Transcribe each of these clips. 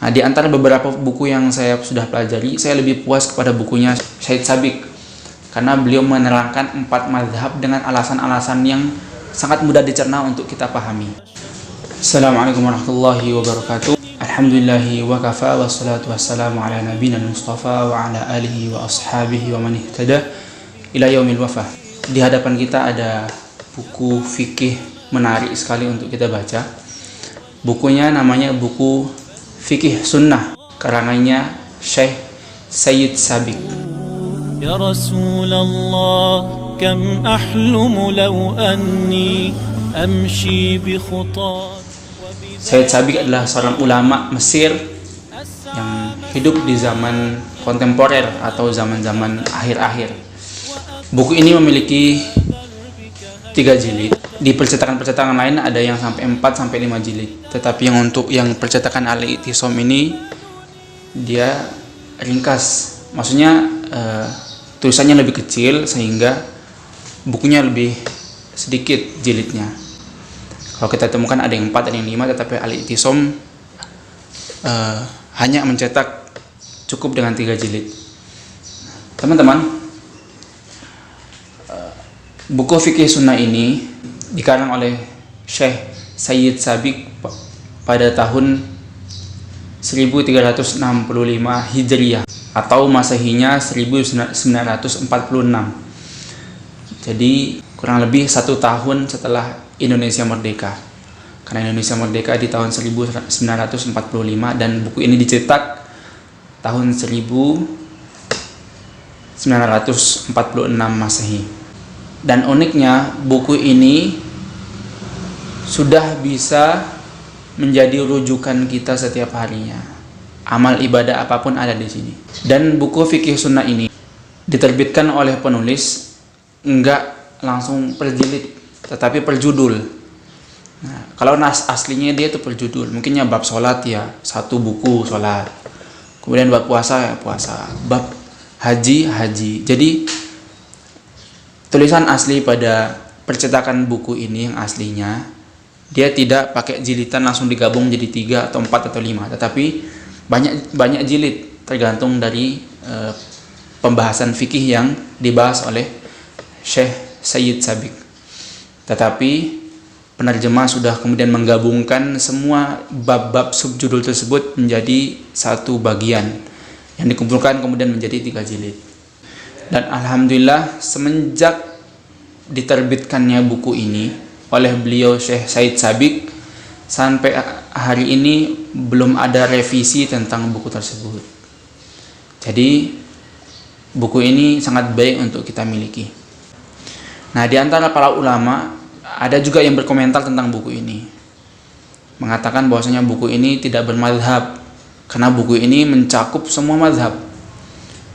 Nah, di antara beberapa buku yang saya sudah pelajari, saya lebih puas kepada bukunya Syed Sabiq karena beliau menerangkan 4 mazhab dengan alasan-alasan yang sangat mudah dicerna untuk kita pahami. Assalamualaikum warahmatullahi wabarakatuh. Alhamdulillahi wa kafa wassalatu wassalamu ala nabiyina Mustafa wa ala alihi wa ashabihi wa man ihtada ila yaumil wafah. Di hadapan kita ada buku fikih menarik sekali untuk kita baca. Bukunya namanya buku Fikih Sunnah, karangannya Syekh Sayyid Sabiq. Ya Rasulullah, kam ahlumu law anni amshi bi khutat. Sayyid Sabiq adalah seorang ulama Mesir yang hidup di zaman kontemporer atau zaman-zaman akhir-akhir. Buku ini memiliki 3 jilid. Di percetakan-percetakan lain ada yang sampai 4-5 jilid. Tetapi yang untuk yang percetakan Al-I'tisam ini dia ringkas. Maksudnya tulisannya lebih kecil sehingga bukunya lebih sedikit jilidnya. Kalau kita temukan ada yang 4, ada yang 5, tetapi Al-I'tisam hanya mencetak cukup dengan 3 jilid. Teman-teman, buku Fikih Sunnah ini dikarang oleh Syekh Sayyid Sabiq pada tahun 1365 Hijriyah atau Masehinya 1946. Jadi kurang lebih 1 tahun setelah Indonesia merdeka. Karena Indonesia merdeka di tahun 1945 dan buku ini dicetak tahun 1946 Masehi. Dan uniknya buku ini sudah bisa menjadi rujukan kita setiap harinya. Amal ibadah apapun ada di sini. Dan buku Fikih Sunnah ini diterbitkan oleh penulis enggak langsung per jilid, tetapi per judul. Nah, kalau nas aslinya dia itu per judul. Mungkinnya bab sholat ya, 1 buku sholat. Kemudian bab puasa ya puasa. Bab haji, haji. Jadi tulisan asli pada percetakan buku ini yang aslinya dia tidak pakai jilidan langsung digabung jadi 3 atau 4 atau 5, tetapi banyak jilid tergantung dari pembahasan fikih yang dibahas oleh Syekh Sayyid Sabiq. Tetapi penerjemah sudah kemudian menggabungkan semua bab-bab subjudul tersebut menjadi satu bagian yang dikumpulkan kemudian menjadi 3 jilid. Dan alhamdulillah semenjak diterbitkannya buku ini oleh beliau Syekh Sayyid Sabiq sampai hari ini belum ada revisi tentang buku tersebut. Jadi buku ini sangat baik untuk kita miliki. Nah, di antara para ulama ada juga yang berkomentar tentang buku ini, mengatakan bahwasanya buku ini tidak bermadzhab karena buku ini mencakup semua mazhab.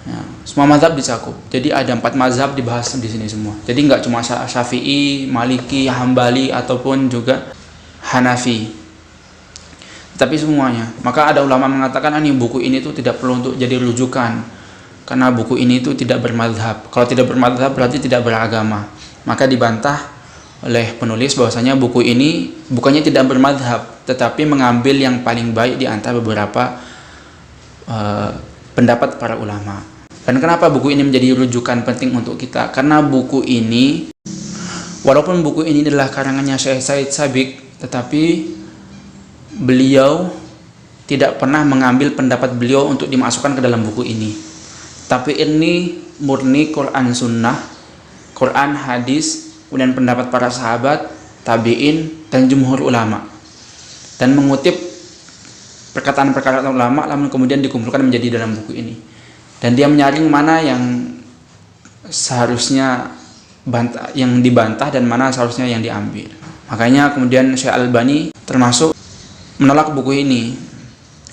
Ya, semua mazhab dicakup. Jadi ada 4 mazhab dibahas di sini semua. Jadi nggak cuma Syafi'i, Maliki, Hambali ataupun juga Hanafi, tapi semuanya. Maka ada ulama mengatakan buku ini tuh tidak perlu untuk jadi rujukan karena buku ini tuh tidak bermadzhab. Kalau tidak bermadzhab berarti tidak beragama. Maka dibantah oleh penulis bahwasanya buku ini bukannya tidak bermadzhab, tetapi mengambil yang paling baik di antara beberapa pendapat para ulama. Dan kenapa buku ini menjadi rujukan penting untuk kita? Karena buku ini, walaupun buku ini adalah karangannya Syekh Sayyid Sabiq, tetapi beliau tidak pernah mengambil pendapat beliau untuk dimasukkan ke dalam buku ini. Tapi ini murni Quran Sunnah, Quran Hadis, kemudian pendapat para sahabat, tabi'in, dan jumhur ulama. Dan mengutip perkataan-perkataan ulama, lalu kemudian dikumpulkan menjadi dalam buku ini. Dan dia menyaring mana yang seharusnya yang dibantah dan mana seharusnya yang diambil. Makanya kemudian Syekh Al-Albani termasuk menolak buku ini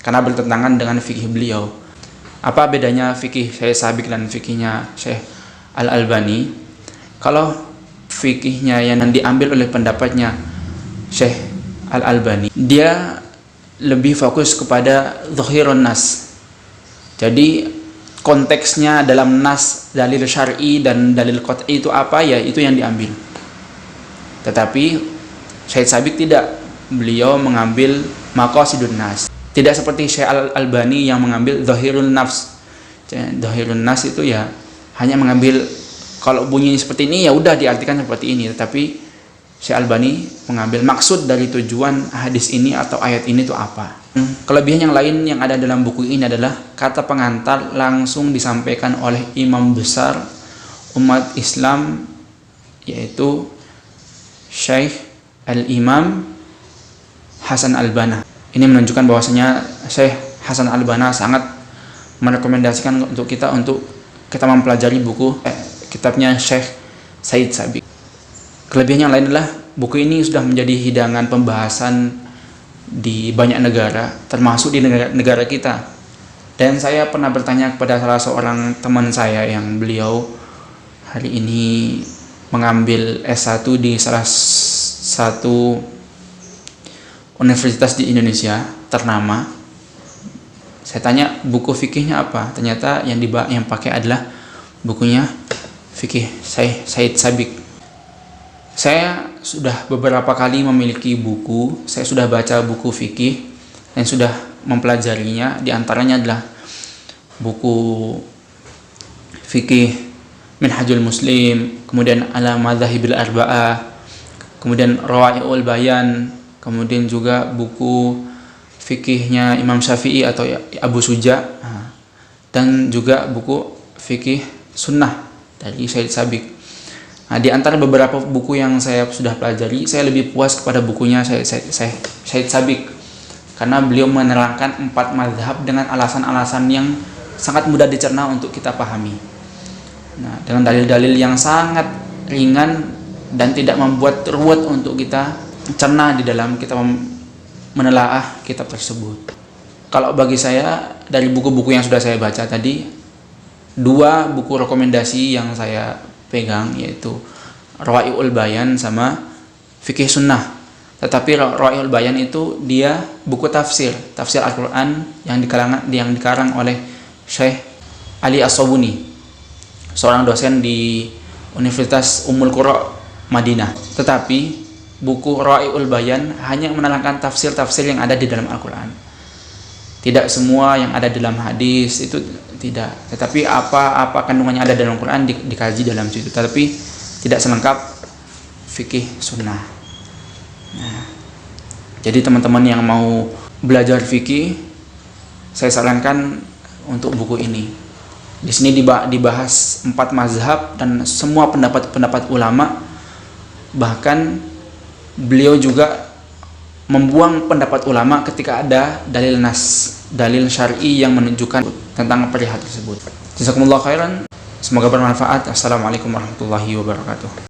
karena bertentangan dengan fikih beliau. Apa bedanya fikih Syekh Sabiq dan fikihnya Syekh Al-Albani? Kalau fikihnya yang diambil oleh pendapatnya Syekh Al-Albani, dia lebih fokus kepada zahirun nas. Jadi konteksnya dalam nas, dalil syar'i dan dalil qat'i itu apa ya, itu yang diambil. Tetapi Syekh Sabiq tidak, beliau mengambil maqasidun nas. Tidak seperti Syekh Al-Albani yang mengambil Dhahirun Nafs. Dhahirun Nas itu ya hanya mengambil kalau bunyinya seperti ini ya udah diartikan seperti ini, tetapi Syekh Albani mengambil maksud dari tujuan hadis ini atau ayat ini itu apa. Kelebihan yang lain yang ada dalam buku ini adalah kata pengantar langsung disampaikan oleh imam besar umat Islam, yaitu Syekh Al-Imam Hasan Al-Banna. Ini menunjukkan bahwasanya Syekh Hasan Al-Banna sangat merekomendasikan untuk kita mempelajari buku kitabnya Syekh Said Sabiq. Kelebihan yang lain adalah buku ini sudah menjadi hidangan pembahasan di banyak negara, termasuk di negara kita. Dan saya pernah bertanya kepada salah seorang teman saya yang beliau hari ini mengambil S1 di salah satu universitas di Indonesia ternama. Saya tanya buku fikihnya apa? Ternyata yang pakai adalah bukunya fikih Said Sabiq. Saya sudah beberapa kali memiliki buku, saya sudah baca buku fikih dan sudah mempelajarinya. Di antaranya adalah buku fikih Minhajul Muslim, kemudian Ala Madzahibil Arba'ah, kemudian Rawa'iul Bayan, kemudian juga buku fikihnya Imam Syafi'i atau Abu Suja, dan juga buku fikih sunnah dari Said Sabiq. Nah, di antara beberapa buku yang saya sudah pelajari, saya lebih puas kepada bukunya Said Sabiq karena beliau menerangkan 4 mazhab dengan alasan-alasan yang sangat mudah dicerna untuk kita pahami. Nah, dengan dalil-dalil yang sangat ringan dan tidak membuat ruwet untuk kita cerna di dalam kita menelaah kitab tersebut. Kalau bagi saya, dari buku-buku yang sudah saya baca tadi, 2 buku rekomendasi yang saya pegang, yaitu Rawa'iul Bayan sama Fikih Sunnah. Tetapi Rawa'iul Bayan itu dia buku tafsir Al-Quran yang dikarang oleh Syekh Ali As-Sabuni, seorang dosen di Universitas Ummul Qura Madinah. Tetapi buku Rawa'iul Bayan hanya menerangkan tafsir-tafsir yang ada di dalam Al-Quran. Tidak semua yang ada dalam hadis itu tidak, tetapi apa kandungannya ada dalam Al-Quran dikaji dalam situ, tetapi tidak selengkap fikih sunnah. Nah, jadi teman-teman yang mau belajar fikih, saya sarankan untuk buku ini. Di sini dibahas 4 mazhab dan semua pendapat-pendapat ulama. Bahkan beliau juga membuang pendapat ulama ketika ada dalil syar'i yang menunjukkan tentang perihal tersebut. Jazakumullah khairan. Semoga bermanfaat. Assalamualaikum warahmatullahi wabarakatuh.